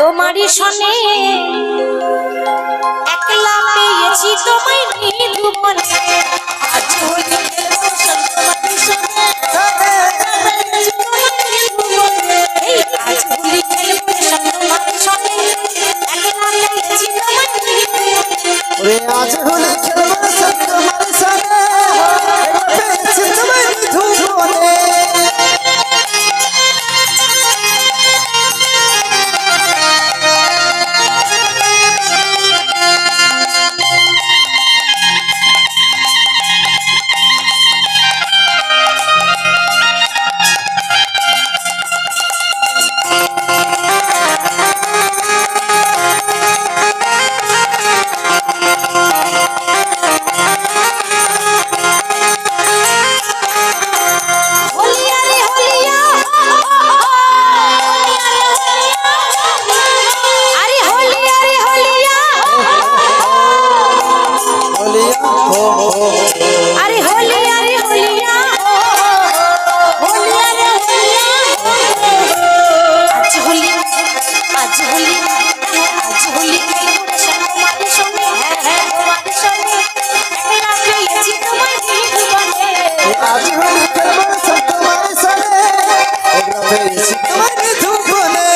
তোমারই শোনে একলা পেয়েছি তোমায় মৃদু বলে আজ হলি তোমারই শোনে আজ হলি তোমারই শোনে একলা পেয়েছি তোমায় ওরে আজ হলি খেলবো তোমার সাথে পেয়েছি তোমায় মৃদু বলে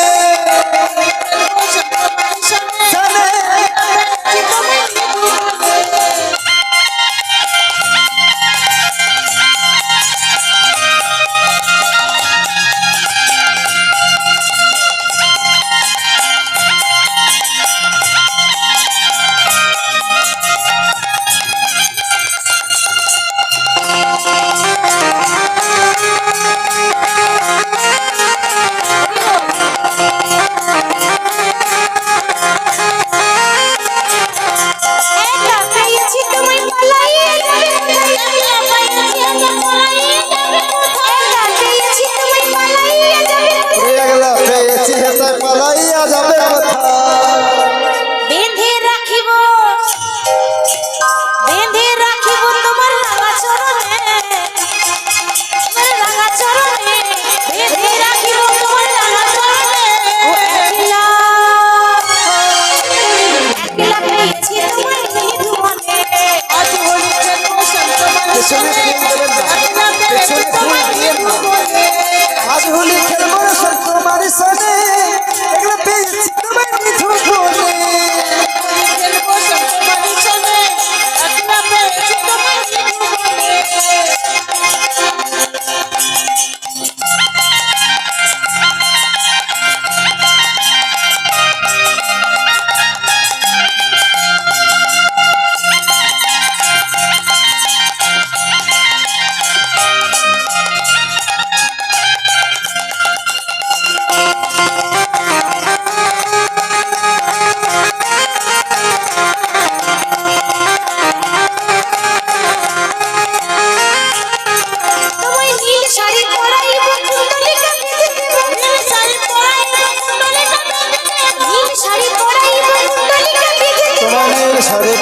आज होली खेलबो सब तुम्हारे सने एकला पेয়েছি তোমায় মৃদু বলে খেলবো সব তোমারে সনে একলা পেয়েছি তোমায় মৃদু বলে শাড়ি